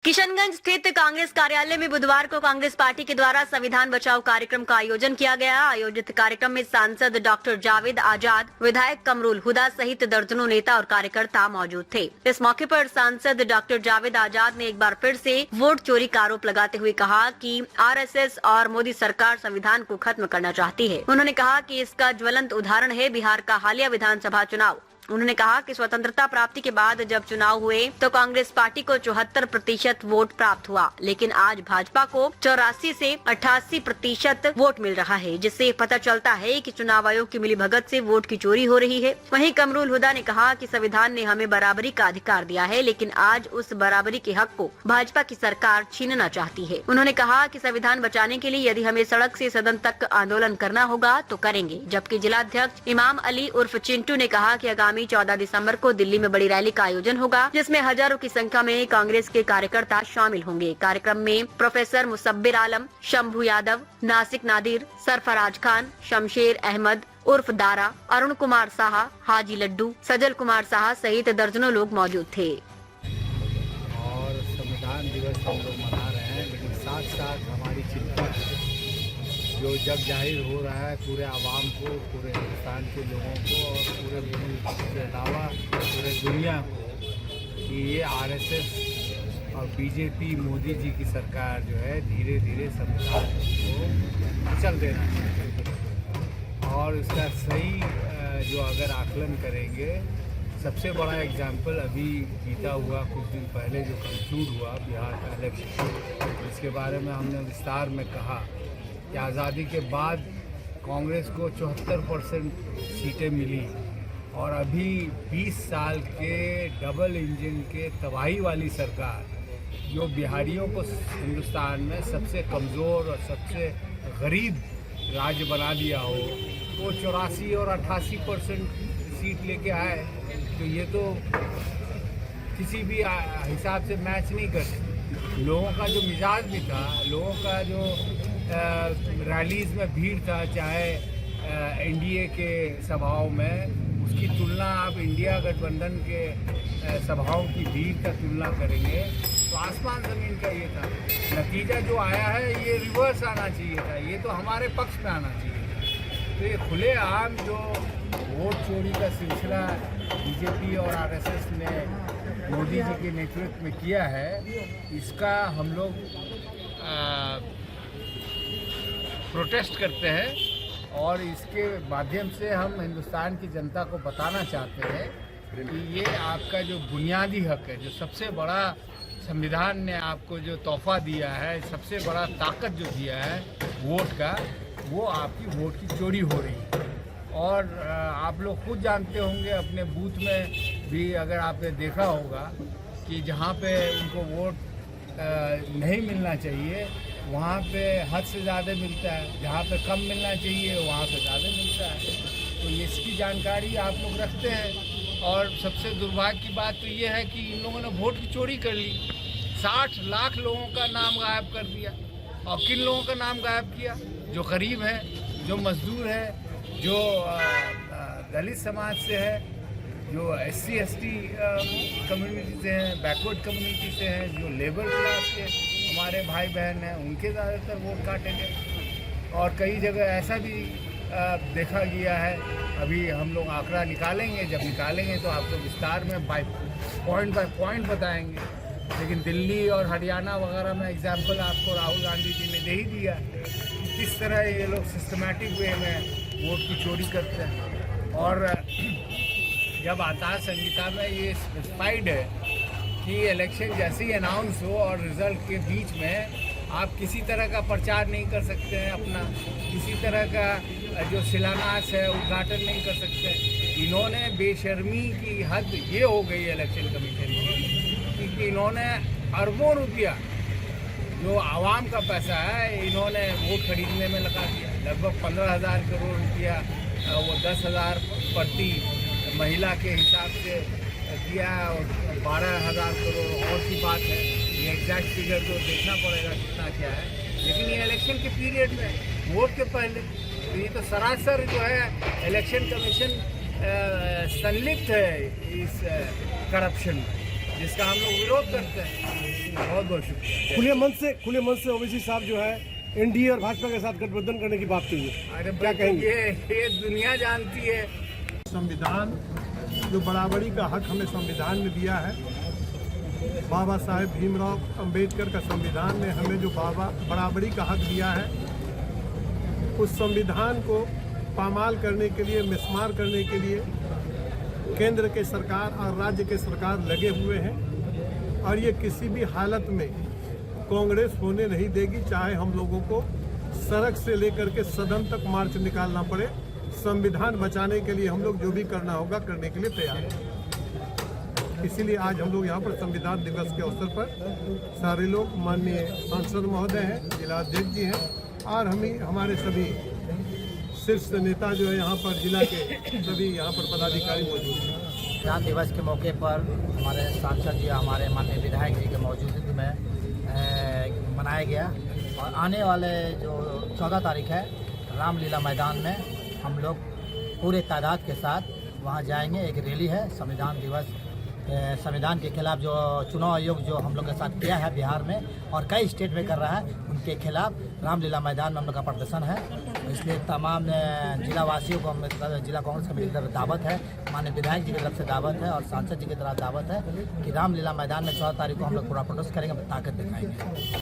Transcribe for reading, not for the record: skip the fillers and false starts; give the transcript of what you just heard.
किशनगंज स्थित कांग्रेस कार्यालय में बुधवार को कांग्रेस पार्टी के द्वारा संविधान बचाओ कार्यक्रम का आयोजन किया गया। आयोजित कार्यक्रम में सांसद डॉक्टर जावेद आजाद, विधायक कमरुल हुदा सहित दर्जनों नेता और कार्यकर्ता मौजूद थे। इस मौके पर सांसद डॉक्टर जावेद आजाद ने एक बार फिर से वोट चोरी का आरोप लगाते हुए कहा कि आरएसएस और मोदी सरकार संविधान को खत्म करना चाहती है। उन्होंने कहा कि इसका ज्वलंत उदाहरण है बिहार का हालिया विधानसभा चुनाव। उन्होंने कहा कि स्वतंत्रता प्राप्ति के बाद जब चुनाव हुए तो कांग्रेस पार्टी को 74% वोट प्राप्त हुआ, लेकिन आज भाजपा को 84 से 88% वोट मिल रहा है, जिससे पता चलता है कि चुनाव आयोग की मिलीभगत से वोट की चोरी हो रही है। वहीं कमरुल हुदा ने कहा कि संविधान ने हमें बराबरी का अधिकार दिया है, लेकिन आज उस बराबरी के हक को भाजपा की सरकार छीनना चाहती है। उन्होंने कहा कि संविधान बचाने के लिए यदि हमें सड़क से सदन तक आंदोलन करना होगा तो करेंगे। जबकि जिलाध्यक्ष इमाम अली उर्फ चिंटू ने कहा कि आगामी 14 दिसंबर को दिल्ली में बड़ी रैली का आयोजन होगा, जिसमें हजारों की संख्या में कांग्रेस के कार्यकर्ता शामिल होंगे। कार्यक्रम में प्रोफेसर मुसब्बिर आलम, शंभू यादव, नासिक नादिर, सरफराज खान, शमशेर अहमद उर्फ दारा, अरुण कुमार साहा, हाजी लड्डू, सजल कुमार साहा सहित दर्जनों लोग मौजूद थे। और संविधान दिवस हम लोग मना रहे हैं, लेकिन साथ साथ हमारी चिंता जो जग जाहिर हो रहा है पूरे आवाम को, पूरे हिंदुस्तान के लोगों को और पूरे मुल्क के अलावा पूरे दुनिया को कि ये आरएसएस और बीजेपी मोदी जी की सरकार जो है धीरे धीरे संविधान को कुचल देना चाहिए। और इसका सही जो अगर आकलन करेंगे, सबसे बड़ा एग्जाम्पल अभी बीता हुआ कुछ दिन पहले जो कंक्लूड हुआ बिहार का इलेक्शन, जिसके बारे में हमने विस्तार में कहा कि आज़ादी के बाद कांग्रेस को 74% सीटें मिली और अभी 20 साल के डबल इंजन के तबाही वाली सरकार जो बिहारियों को हिंदुस्तान में सबसे कमज़ोर और सबसे गरीब राज्य बना दिया हो, वो 84 और 88% सीट लेके आए, तो ये तो किसी भी हिसाब से मैच नहीं कर सकते। लोगों का जो मिजाज भी था, लोगों का जो रैलीज़ में भीड़ था, चाहे एनडीए के सभाओं में, उसकी तुलना आप इंडिया गठबंधन के सभाओं की भीड़ का तुलना करेंगे तो आसमान ज़मीन का ये था। नतीजा जो आया है ये रिवर्स आना चाहिए था, ये तो हमारे पक्ष में आना चाहिए था। तो ये खुलेआम जो वोट चोरी का सिलसिला बीजेपी और आरएसएस ने मोदी जी के नेतृत्व में किया है, इसका हम लोग प्रोटेस्ट करते हैं और इसके माध्यम से हम हिंदुस्तान की जनता को बताना चाहते हैं कि ये आपका जो बुनियादी हक है, जो सबसे बड़ा संविधान ने आपको जो तोहफा दिया है, सबसे बड़ा ताकत जो दिया है वोट का, वो आपकी वोट की चोरी हो रही है। और आप लोग खुद जानते होंगे, अपने बूथ में भी अगर आपने देखा होगा कि जहाँ पे उनको वोट नहीं मिलना चाहिए वहाँ पे हद से ज़्यादा मिलता है, जहाँ पे कम मिलना चाहिए वहाँ पे ज़्यादा मिलता है। तो इसकी जानकारी आप लोग रखते हैं। और सबसे दुर्भाग्य की बात तो ये है कि इन लोगों ने वोट की चोरी कर ली, 60 लाख लोगों का नाम गायब कर दिया। और किन लोगों का नाम गायब किया? जो गरीब है, जो मजदूर है, जो दलित समाज से है, जो SC ST कम्युनिटी से हैं, बैकवर्ड कम्युनिटी से हैं, जो लेबर क्लास के हमारे भाई बहन हैं, उनके ज़्यादातर वोट काटे गए। और कई जगह ऐसा भी देखा गया है, अभी हम लोग आंकड़ा निकालेंगे, जब निकालेंगे तो आपको विस्तार में बाय पॉइंट बताएंगे। लेकिन दिल्ली और हरियाणा वगैरह में एग्जाम्पल आपको राहुल गांधी जी ने दे ही दिया किस तरह ये लोग सिस्टमेटिक वे में वोट की चोरी करते हैं। और जब आचार संहिता में ये स्पेसिफाइड है कि इलेक्शन जैसे ही अनाउंस हो और रिजल्ट के बीच में आप किसी तरह का प्रचार नहीं कर सकते हैं, अपना किसी तरह का जो शिलान्यास है उद्घाटन नहीं कर सकते। इन्होंने बेशर्मी की हद ये हो गई इलेक्शन कमीशन की कि इन्होंने अरबों रुपया जो आवाम का पैसा है इन्होंने वोट खरीदने में लगा दिया। लगभग 15,000 करोड़ रुपया, वो 10,000 प्रति महिला के हिसाब से दिया और 12,000 करोड़ और की बात है। ये एग्जैक्ट फिगर तो देखना पड़ेगा कितना क्या है, लेकिन ये इलेक्शन के पीरियड में, वोट के पहले, तो ये तो सरासर जो है इलेक्शन कमीशन संलिप्त है इस करप्शन में। जिसका हम लोग विरोध करते हैं। बहुत बहुत शुक्रिया। खुले मन से ओवैसी साहब जो है एनडीए और भाजपा के साथ गठबंधन करने की बात कही है। अरे क्या कहेंगे? ये दुनिया जानती है। संविधान जो बराबरी का हक हमें संविधान में दिया है, बाबा साहेब भीमराव अंबेडकर का संविधान ने हमें जो बराबरी का हक दिया है, उस संविधान को पामाल करने के लिए, मिसमार करने के लिए केंद्र के सरकार और राज्य के सरकार लगे हुए हैं और ये किसी भी हालत में कांग्रेस होने नहीं देगी, चाहे हम लोगों को सड़क से लेकर के सदन तक मार्च निकालना पड़े। संविधान बचाने के लिए हम लोग जो भी करना होगा करने के लिए तैयार हैं। इसीलिए आज हम लोग यहाँ पर संविधान दिवस के अवसर पर सारे लोग, माननीय सांसद महोदय हैं, जिला अध्यक्ष जी हैं और हमारे सभी शीर्ष नेता जो है यहाँ पर जिला के सभी यहाँ पर पदाधिकारी मौजूद हैं। संविधान दिवस के मौके पर हमारे सांसद जी, हमारे माननीय विधायक जी के मौजूदगी में मनाया गया और आने वाले जो 14 तारीख है रामलीला मैदान में हम लोग पूरे तादाद के साथ वहाँ जाएंगे। एक रैली है संविधान दिवस, संविधान के खिलाफ जो चुनाव आयोग जो हम लोग के साथ किया है बिहार में और कई स्टेट में कर रहा है, उनके खिलाफ रामलीला मैदान में हम लोग का प्रदर्शन है। इसलिए तमाम जिला वासियों को, जिला कांग्रेस कमेटी की तरफ दावत है, माननीय विधायक जी की तरफ से दावत है और सांसद जी की तरफ दावत है कि रामलीला मैदान में 14 तारीख को हम लोग पूरा प्रोटेस्ट करेंगे, ताकत दिखाएंगे।